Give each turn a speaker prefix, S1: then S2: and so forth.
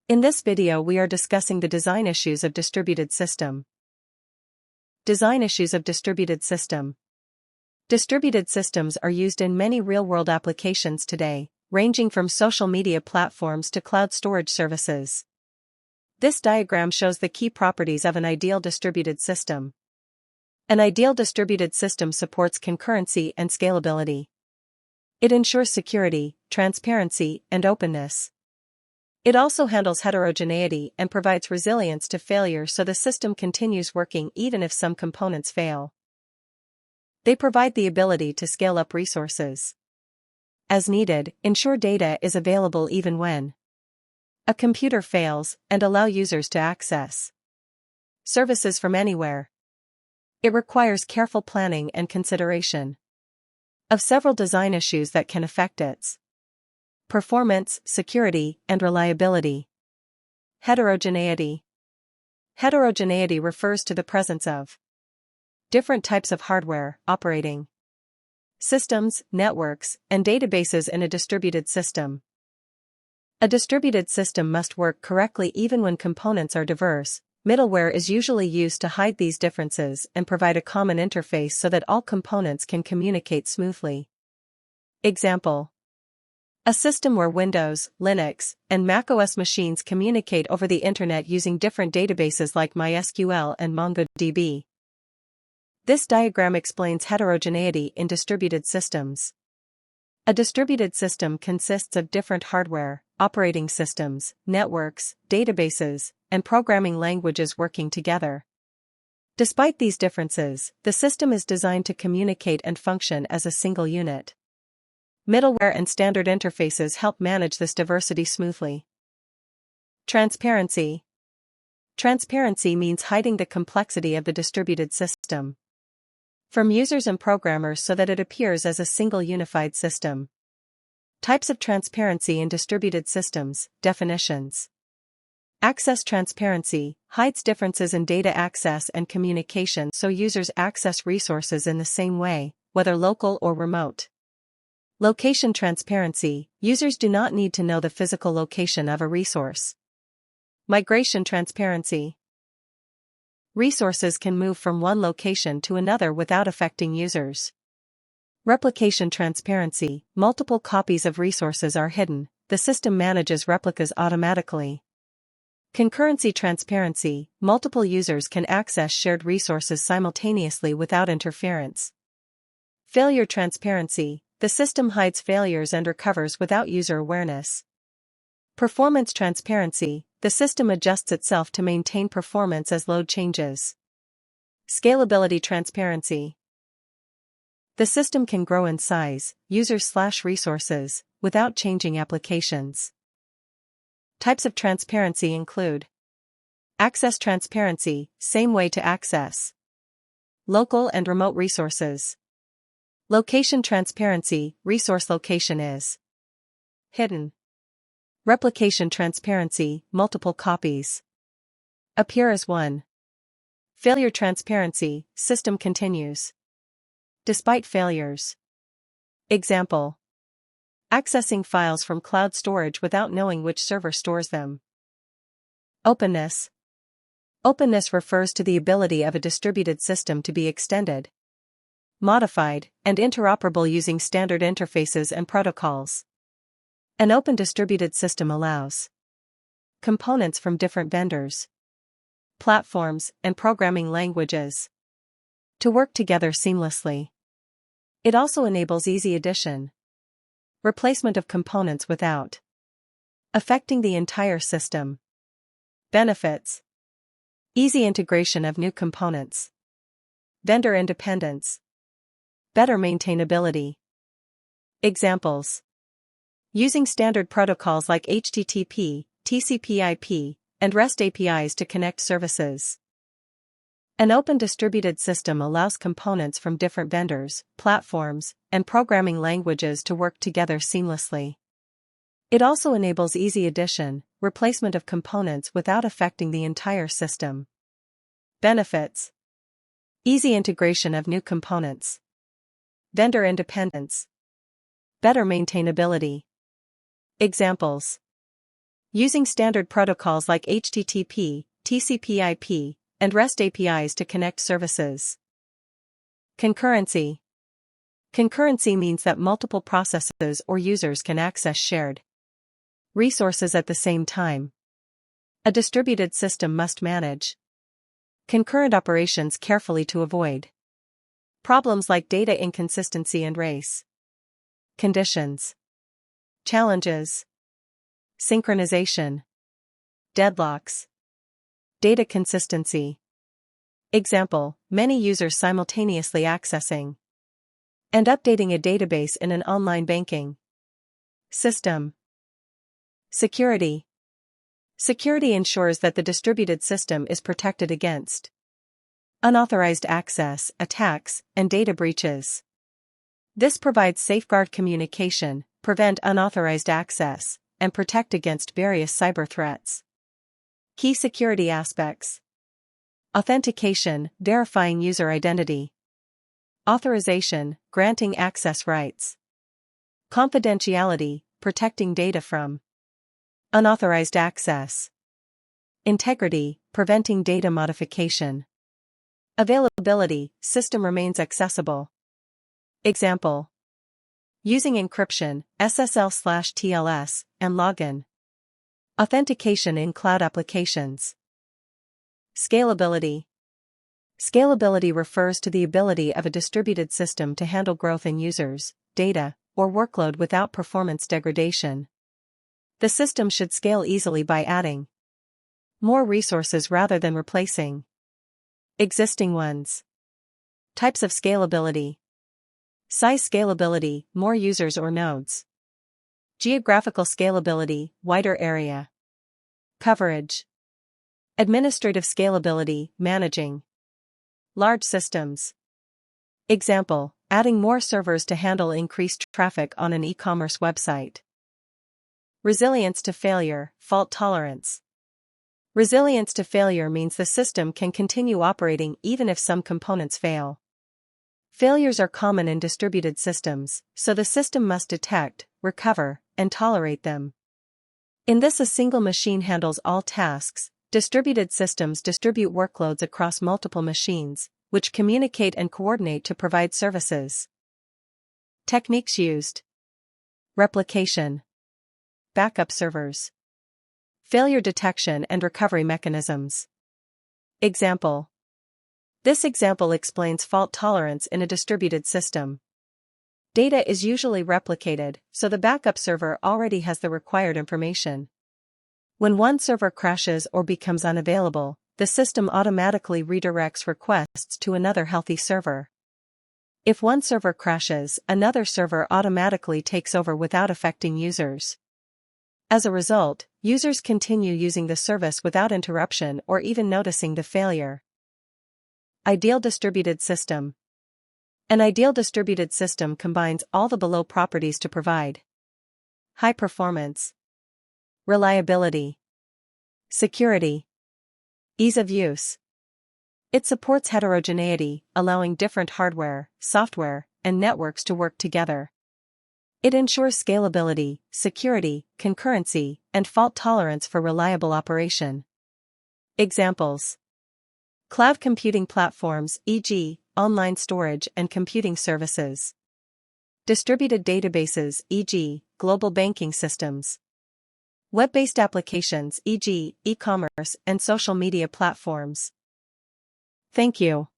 S1: In this video we are discussing the design issues of distributed system. Design issues of distributed system. Distributed systems are used in many real-world applications today, ranging from social media platforms to cloud storage services. This diagram shows the key properties of an ideal distributed system. An ideal distributed system supports concurrency and scalability. It ensures security, transparency, and openness. It also handles heterogeneity and provides resilience to failure so the system continues working even if some components fail. They provide the ability to scale up resources as needed, ensure data is available even when a computer fails, and allow users to access services from anywhere. It requires careful planning and consideration of several design issues that can affect its performance, security, and reliability. Heterogeneity. Heterogeneity refers to the presence of different types of hardware, operating systems, networks, and databases in a distributed system. A distributed system must work correctly even when components are diverse. Middleware is usually used to hide these differences and provide a common interface so that all components can communicate smoothly. Example: a system where Windows, Linux, and macOS machines communicate over the Internet using different databases like MySQL and MongoDB. This diagram explains heterogeneity in distributed systems. A distributed system consists of different hardware, operating systems, networks, databases, and programming languages working together. Despite these differences, the system is designed to communicate and function as a single unit. Middleware and standard interfaces help manage this diversity smoothly. Transparency. Transparency means hiding the complexity of the distributed system from users and programmers so that it appears as a single unified system. Types of transparency in distributed systems. Definitions. Access transparency hides differences in data access and communication so users access resources in the same way, whether local or remote. Location transparency, users do not need to know the physical location of a resource. Migration transparency. Resources can move from one location to another without affecting users. Replication transparency, multiple copies of resources are hidden, the system manages replicas automatically. Concurrency transparency, multiple users can access shared resources simultaneously without interference. Failure transparency, the system hides failures and recovers without user awareness. Performance transparency, the system adjusts itself to maintain performance as load changes. Scalability transparency. The system can grow in size, users/resources, without changing applications. Types of transparency include access transparency, same way to access local and remote resources. Location transparency, resource location is hidden. Replication transparency, multiple copies appear as one. Failure transparency, system continues despite failures. Example: accessing files from cloud storage without knowing which server stores them. Openness. Openness refers to the ability of a distributed system to be extended, modified, and interoperable using standard interfaces and protocols. An open distributed system allows components from different vendors, platforms, and programming languages to work together seamlessly. It also enables easy addition, replacement of components without affecting the entire system. Benefits: easy integration of new components, vendor independence, better maintainability. Examples: using standard protocols like HTTP, TCP/IP, and REST APIs to connect services. An open distributed system allows components from different vendors, platforms, and programming languages to work together seamlessly. It also enables easy addition, replacement of components without affecting the entire system. Benefits: easy integration of new components, vendor independence, better maintainability. Examples: Using standard protocols like HTTP, TCP/IP, and REST APIs to connect services. Concurrency. Concurrency means that multiple processes or users can access shared resources at the same time. A distributed system must manage concurrent operations carefully to avoid problems like data inconsistency and race conditions. Challenges: synchronization, deadlocks, data consistency. Example: many users simultaneously accessing and updating a database in an online banking system. Security. Security ensures that the distributed system is protected against unauthorized access, attacks, and data breaches. This provides safeguard communication, prevent unauthorized access, and protect against various cyber threats. Key security aspects: authentication, verifying user identity; authorization, granting access rights; confidentiality, protecting data from unauthorized access; integrity, preventing data modification; availability, system remains accessible. Example: using encryption, SSL/TLS, and login. Authentication in cloud applications. Scalability. Scalability refers to the ability of a distributed system to handle growth in users, data, or workload without performance degradation. The system should scale easily by adding more resources rather than replacing existing ones. Types of scalability. Size scalability, more users or nodes. Geographical scalability, wider area. Coverage. Administrative scalability, managing large systems. Example: adding more servers to handle increased traffic on an e-commerce website. Resilience to failure, fault tolerance. Resilience to failure means the system can continue operating even if some components fail. Failures are common in distributed systems, so the system must detect, recover, and tolerate them. In this, a single machine handles all tasks. Distributed systems distribute workloads across multiple machines, which communicate and coordinate to provide services. Techniques used: replication, backup servers, failure detection and recovery mechanisms. Example: this example explains fault tolerance in a distributed system. Data is usually replicated, so the backup server already has the required information. When one server crashes or becomes unavailable, the system automatically redirects requests to another healthy server. If one server crashes, another server automatically takes over without affecting users. As a result, users continue using the service without interruption or even noticing the failure. Ideal distributed system. An ideal distributed system combines all the below properties to provide high performance, reliability, security, ease of use. It supports heterogeneity, allowing different hardware, software, and networks to work together. It ensures scalability, security, concurrency, and fault tolerance for reliable operation. Examples: cloud computing platforms, e.g., online storage and computing services; distributed databases, e.g., global banking systems; web-based applications, e.g., e-commerce and social media platforms. Thank you.